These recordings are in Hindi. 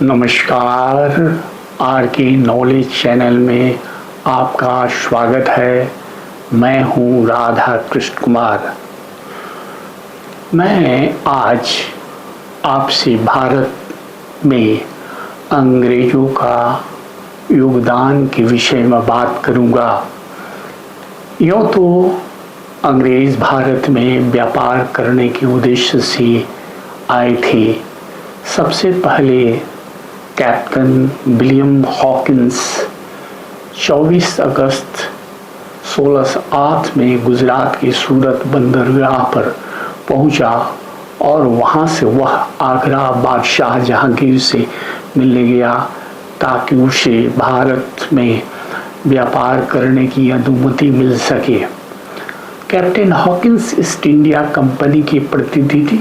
नमस्कार। आर के नॉलेज चैनल में आपका स्वागत है। मैं हूँ राधा कृष्ण कुमार। मैं आज आपसे भारत में अंग्रेज़ों का योगदान के विषय में बात करूँगा। यूँ तो अंग्रेज़ भारत में व्यापार करने के उद्देश्य से आए थे। सबसे पहले कैप्टन विलियम हॉकिंस 24 अगस्त 1608 में गुजरात के सूरत बंदरगाह पर पहुंचा और वहां से वह आगरा बादशाह जहांगीर से मिलने गया ताकि उसे भारत में व्यापार करने की अनुमति मिल सके। Captain Hawkins east India company के प्रतिनिधि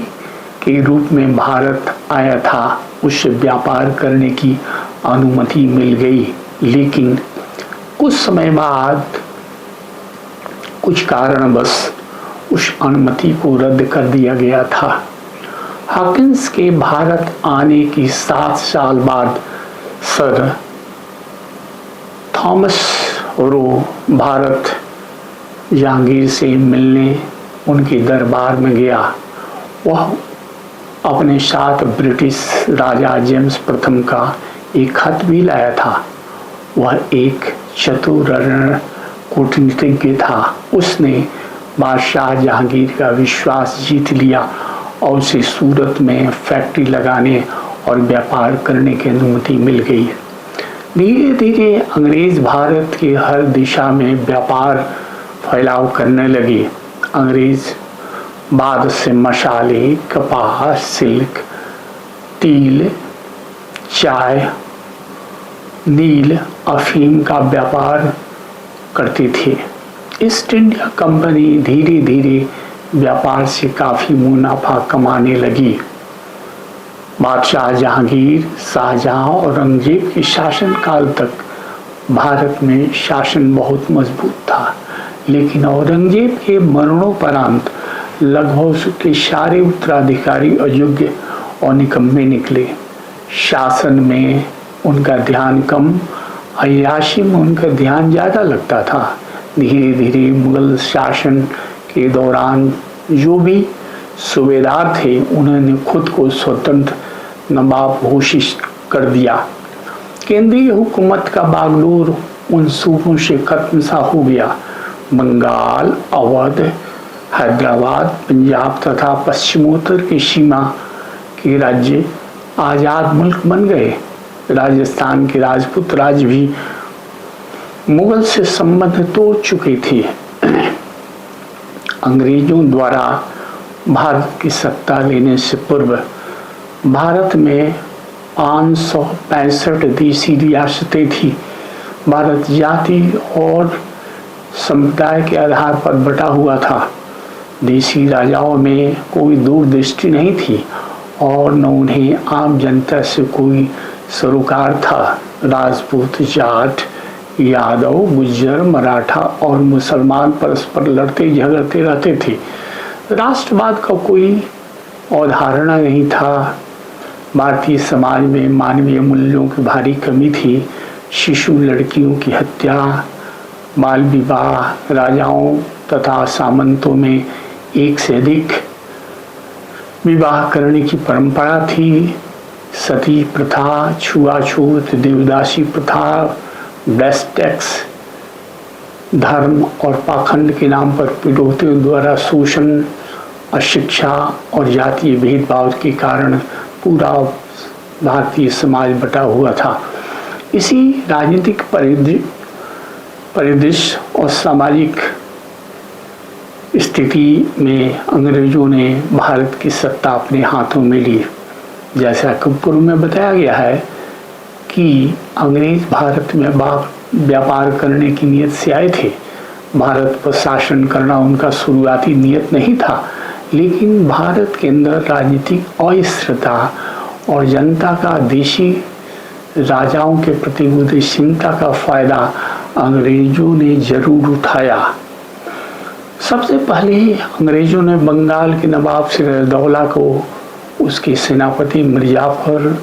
के रूप में भारत आया था। उसे व्यापार करने की अनुमति मिल गई, लेकिन कुछ समय बाद कुछ कारणवश उस अनुमति को रद्द कर दिया गया था। हॉकिंस के भारत आने के 7 साल बाद sir Thomas Roe Bharat Jahangir से मिलने उनके दरबार में गया। वह अपने साथ ब्रिटिश राजा जेम्स प्रथम का एक खत भी लाया था। वह एक चतुर कूटनीतिज्ञ था। उसने बादशाह जहांगीर का विश्वास जीत लिया और उसे सूरत में फैक्ट्री लगाने और व्यापार करने की अनुमति मिल गई। धीरे धीरे अंग्रेज भारत के हर दिशा में व्यापार फैलाव करने लगे। अंग्रेज बाद से मसाले, कपास, सिल्क, तिल, चाय, नील, अफीम का व्यापार करते थे। ईस्ट इंडिया कंपनी धीरे धीरे व्यापार से काफ़ी मुनाफा कमाने लगी। बादशाह जहांगीर, शाहजहां और औरंगजेब के शासनकाल तक भारत में शासन बहुत मजबूत था, लेकिन औरंगजेब के मरणोपरांत लगभग उसके सारे उत्तराधिकारी अयोग्य और निकम्मे निकले। शासन में उनका ध्यान कम, अय्याशी में उनका ध्यान ज़्यादा लगता था। धीरे धीरे मुगल शासन के दौरान जो भी सूबेदार थे, उन्होंने खुद को स्वतंत्र नवाब घोषित कर दिया। केंद्रीय हुकूमत का बागडोर उन सूबों से खत्म सा हो गया। बंगाल, अवध, हैदराबाद, पंजाब तथा पश्चिमोत्तर की सीमा के राज्य आज़ाद मुल्क बन गए। राजस्थान के राजपूत राज्य भी मुगल से संबंध तोड़ चुके थे। अंग्रेजों द्वारा भारत की सत्ता लेने से पूर्व भारत में 565 देशी रियासतें थी। भारत जाति और समुदाय के आधार पर बटा हुआ था। देशी राजाओं में कोई दूरदृष्टि नहीं थी और न उन्हें आम जनता से कोई सरोकार था। राजपूत, जाट, यादव, गुज्जर, मराठा और मुसलमान परस्पर लड़ते झगड़ते रहते थे। राष्ट्रवाद का कोई अवधारणा नहीं था। भारतीय समाज में मानवीय मूल्यों की भारी कमी थी। शिशु लड़कियों की हत्या, बाल विवाह, राजाओं तथा सामंतों में एक से अधिक विवाह करने की परंपरा थी। सती प्रथा, छुआछूत, देवदासी प्रथा, ब्लैक टैक्स, धर्म और पाखंड के नाम पर पीड़ितों द्वारा शोषण, अशिक्षा और जातीय भेदभाव के कारण पूरा भारतीय समाज बटा हुआ था। इसी राजनीतिक परिदृश्य और सामाजिक स्थिति में अंग्रेजों ने भारत की सत्ता अपने हाथों में ली। जैसा कि पूर्व में बताया गया है कि अंग्रेज भारत में व्यापार करने की नीयत से आए थे। भारत पर शासन करना उनका शुरुआती नियत नहीं था, लेकिन भारत के अंदर राजनीतिक अस्थिरता और जनता का देशी राजाओं के प्रति उदासीनता का फायदा अंग्रेजों ने जरूर उठाया। सबसे पहले अंग्रेजों ने बंगाल के नवाब सिराजउद्दौला को उसके सेनापति मिर्जाफर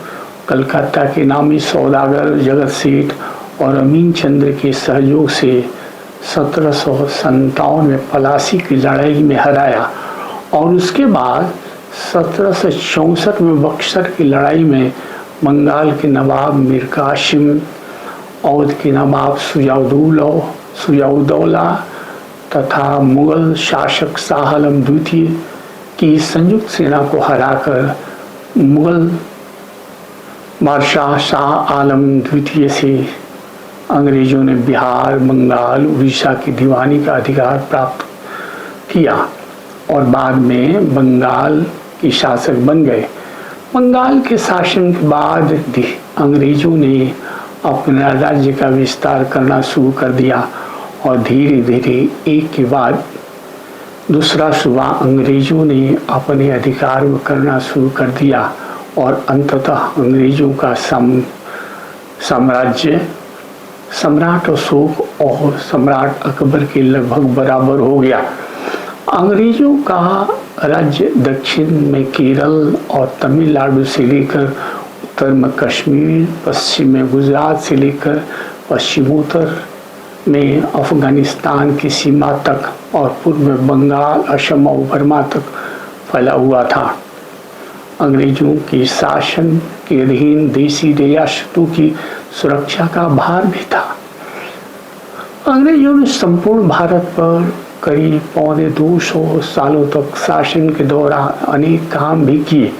कलकत्ता के नामी सौदागर जगत सेठ और अमीन चंद्र के सहयोग से 1757 में पलासी की लड़ाई में हराया और उसके बाद 1764 में बक्सर की लड़ाई में बंगाल के नवाब मीर कासिम, अवध के नवाब सुजाउद्दौला तथा मुगल शासक शाह आलम द्वितीय की संयुक्त सेना को हराकर मुगल बादशाह शाह आलम द्वितीय से अंग्रेजों ने बिहार, बंगाल, उड़ीसा की दीवानी का अधिकार प्राप्त किया और बाद में बंगाल के शासक बन गए। बंगाल के शासन के बाद अंग्रेजों ने अपना राज्य का विस्तार करना शुरू कर दिया और धीरे धीरे एक के बाद दूसरा सूबा अंग्रेजों ने अपने अधिकार को करना शुरू कर दिया और अंततः अंग्रेजों का साम्राज्य सम्राट अशोक और सम्राट अकबर के लगभग बराबर हो गया। अंग्रेजों का राज्य दक्षिण में केरल और तमिलनाडु से लेकर उत्तर में कश्मीर, पश्चिम में गुजरात से लेकर पश्चिमोत्तर में अफगानिस्तान की सीमा तक और पूर्व में बंगाल, असम और बर्मा तक फैला हुआ था। अंग्रेजों के शासन के अधीन देशी रियासतों की सुरक्षा का भार भी था। अंग्रेजों ने संपूर्ण भारत पर करीब 250 सालों तक शासन के दौरान अनेक काम भी किए।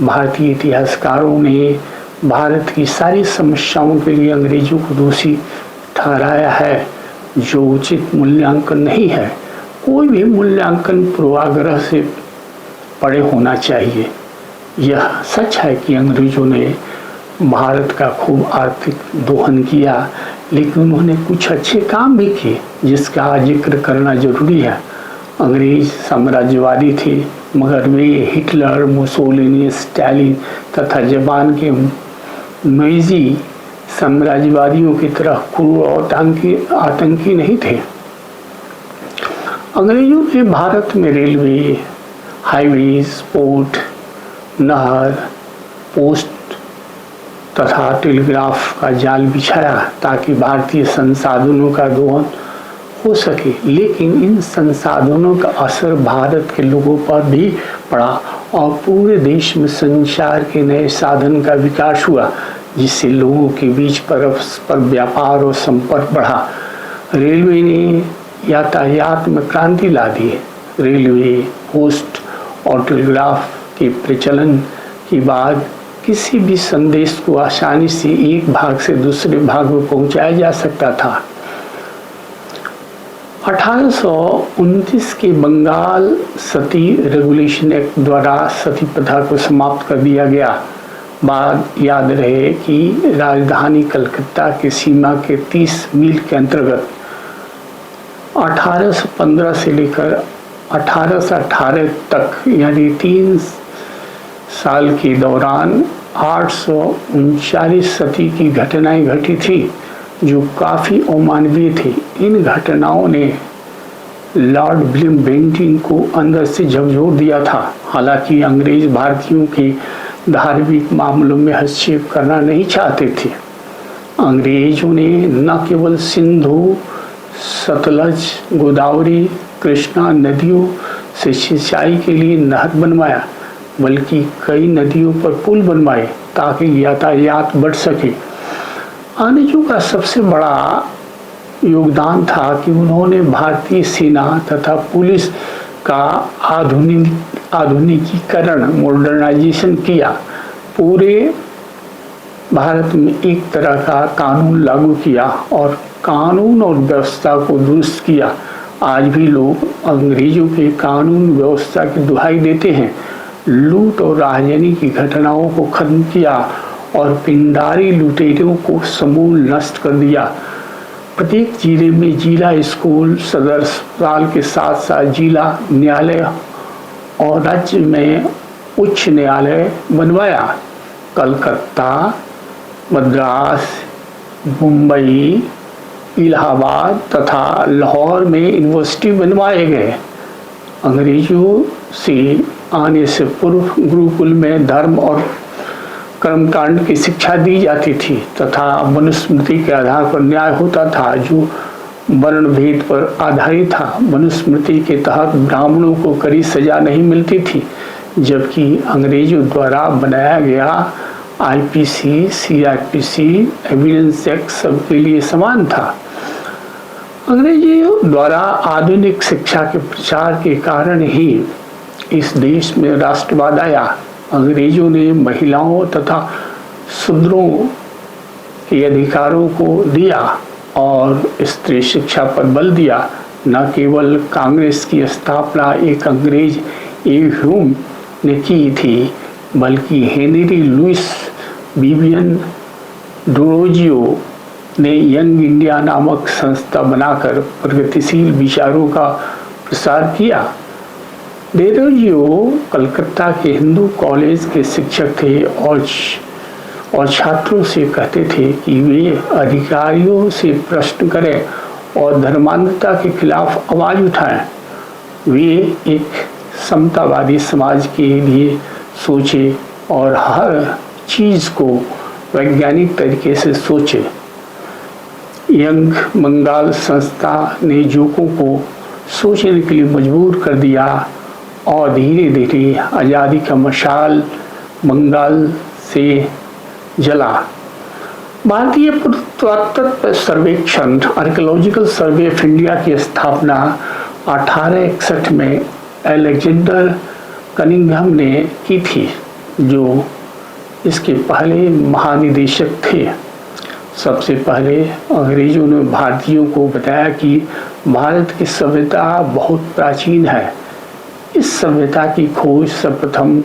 भारतीय इतिहासकारों ने भारत की सारी समस्याओं के लिए अंग्रेजों को दोषी ठहराया है, जो उचित मूल्यांकन नहीं है। कोई भी मूल्यांकन पूर्वाग्रह से परे होना चाहिए। यह सच है कि अंग्रेजों ने भारत का खूब आर्थिक दोहन किया, लेकिन उन्होंने कुछ अच्छे काम भी किए जिसका जिक्र करना जरूरी है। अंग्रेज साम्राज्यवादी थे, मगर वे हिटलर, मुसोलिनी, स्टालिन तथा जापान के नाज़ी साम्राज्यवादियों की तरह क्रूर और आतंकी नहीं थे। अंग्रेजों ने भारत में रेलवे, हाईवेज, पोर्ट, नहर, पोस्ट तथा टेलीग्राफ का जाल बिछाया ताकि भारतीय संसाधनों का दोहन हो सके, लेकिन इन संसाधनों का असर भारत के लोगों पर भी पड़ा और पूरे देश में संचार के नए साधन का विकास हुआ, जिससे लोगों के बीच परस्पर व्यापार और संपर्क बढ़ा। रेलवे ने यातायात में क्रांति ला दी। रेलवे, पोस्ट और टेलीग्राफ के प्रचलन के बाद किसी भी संदेश को आसानी से एक भाग से दूसरे भाग में पहुंचाया जा सकता था। 1829 के बंगाल सती रेगुलेशन एक्ट द्वारा सती प्रथा को समाप्त कर दिया गया। बात याद रहे कि राजधानी कलकत्ता की सीमा के 30 मील के अंतर्गत 1815 से लेकर 1818 तक यानी 3 साल के दौरान 839 सती की घटनाएं घटी थी, जो काफ़ी अमानवीय थी। इन घटनाओं ने लॉर्ड विलियम बेंटिंग को अंदर से झकझोर दिया था। हालांकि अंग्रेज भारतीयों के धार्मिक मामलों में हस्तक्षेप करना नहीं चाहते थे। अंग्रेजों ने न केवल सिंधु, सतलज, गोदावरी, कृष्णा नदियों से सिंचाई के लिए नहर बनवाया, बल्कि कई नदियों पर पुल बनवाए ताकि यातायात बढ़ सके। अंग्रेजों का सबसे बड़ा योगदान था कि उन्होंने भारतीय सेना तथा पुलिस का आधुनिकीकरण, मॉडर्नाइजेशन किया। पूरे भारत में एक तरह का कानून लागू किया और कानून और व्यवस्था को दुरुस्त किया। आज भी लोग अंग्रेजों के कानून व्यवस्था की दुहाई देते हैं। लूट और राजनीति की घटनाओं को खत्म किया और पिंडारी लुटेरों को समूल नष्ट कर दिया। प्रत्येक जिले में जिला स्कूल, सदर अस्पताल के साथ साथ जिला न्यायालय और राज्य में उच्च न्यायालय बनवाया। कलकत्ता, मद्रास, मुंबई, इलाहाबाद तथा लाहौर में यूनिवर्सिटी बनवाए गए। अंग्रेजों से आने से पूर्व गुरुकुल में धर्म और कर्मकांड की शिक्षा दी जाती थी तथा मनुस्मृति के आधार पर न्याय होता था जो वर्ण भेद पर आधारित था। मनुस्मृति के तहत ब्राह्मणों को कड़ी सजा नहीं मिलती थी, जबकि अंग्रेजों द्वारा बनाया गया आईपीसी, सीआरपीसी एविडेंस एक्ट सबके लिए समान था। अंग्रेजों द्वारा आधुनिक शिक्षा के प्रचार के कारण ही इस देश में राष्ट्रवाद आया। अंग्रेजों ने महिलाओं तथा शूद्रों के अधिकारों को दिया और स्त्री शिक्षा पर बल दिया। न केवल कांग्रेस की स्थापना एक अंग्रेज ह्यूम ने की थी, बल्कि हेनरी लुइस विवियन डोरोजियो ने यंग इंडिया नामक संस्था बनाकर प्रगतिशील विचारों का प्रसार किया। डोरोजियो कलकत्ता के हिंदू कॉलेज के शिक्षक थे और छात्रों से कहते थे कि वे अधिकारियों से प्रश्न करें और धर्मांधता के खिलाफ आवाज उठाएं। वे एक समतावादी समाज के लिए सोचे और हर चीज को वैज्ञानिक तरीके से सोचे। यंग बंगाल संस्था ने युवकों को सोचने के लिए मजबूर कर दिया और धीरे धीरे आज़ादी का मशाल बंगाल से जला। भारतीय पुरातत्व सर्वेक्षण आर्कियोलॉजिकल सर्वे ऑफ इंडिया की स्थापना 1861 में अलेक्जेंडर कनिंघम ने की थी, जो इसके पहले महानिदेशक थे। सबसे पहले अंग्रेजों ने भारतीयों को बताया कि भारत की सभ्यता बहुत प्राचीन है। इस सभ्यता की खोज सर्वप्रथम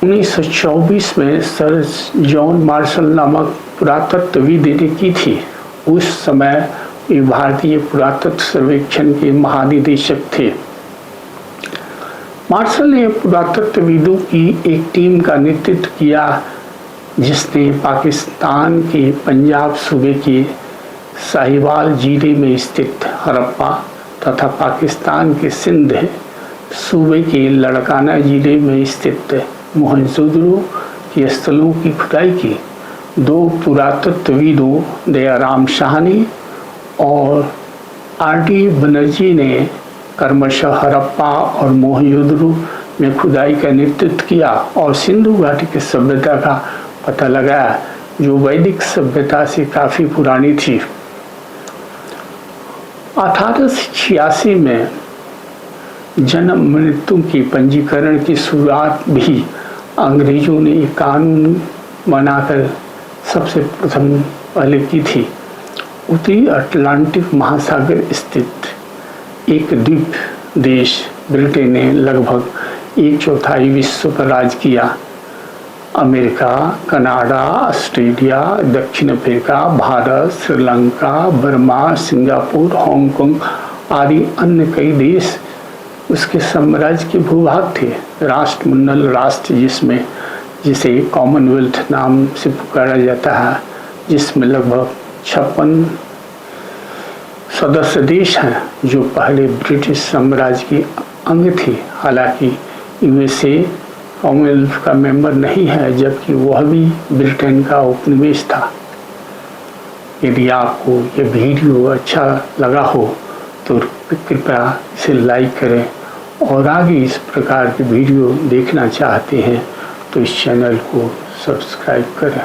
1924 में सर जॉन मार्शल नामक पुरातत्वविद ने की थी। उस समय वे भारतीय पुरातत्व सर्वेक्षण के महानिदेशक थे। मार्शल ने पुरातत्वविदों की एक टीम का नेतृत्व किया जिसने पाकिस्तान के पंजाब सूबे के साहिवाल जिले में स्थित हड़प्पा तथा पाकिस्तान के सिंध सूबे के लड़काना जिले में स्थित मोहनजोदड़ो के स्थलों की खुदाई की। दो पुरातत्वविदों दयाराम साहनी और आर.डी. बनर्जी ने क्रमशः हड़प्पा और मोहनजोदड़ो में खुदाई का नेतृत्व किया और सिंधु घाटी की सभ्यता का पता लगाया, जो वैदिक सभ्यता से काफी पुरानी थी। 1886 में जन्म मृत्यु के पंजीकरण की शुरुआत भी अंग्रेजों ने एक कानून बनाकर सबसे प्रथम पहले की थी। उत्तरी अटलांटिक महासागर स्थित एक द्वीप देश ब्रिटेन ने लगभग 1/4 विश्व पर राज किया। अमेरिका, कनाडा, ऑस्ट्रेलिया, दक्षिण Africa, Bharat, Sri Lanka, Burma, Singapore, Hong Kong आदि अन्य कई देश उसके साम्राज्य के भूभाग थे। राष्ट्रमंडल राष्ट्र जिसे कॉमनवेल्थ नाम से पुकारा जाता है, जिसमें लगभग 56 सदस्य देश हैं, जो पहले ब्रिटिश साम्राज्य के अंग थे। हालांकि यूएसए कॉमनवेल्थ का मेंबर नहीं है, जबकि वह भी ब्रिटेन का उपनिवेश था। यदि आपको यह वीडियो अच्छा लगा हो तो कृपया इसे लाइक करें और आगे इस प्रकार के वीडियो देखना चाहते हैं तो इस चैनल को सब्सक्राइब करें।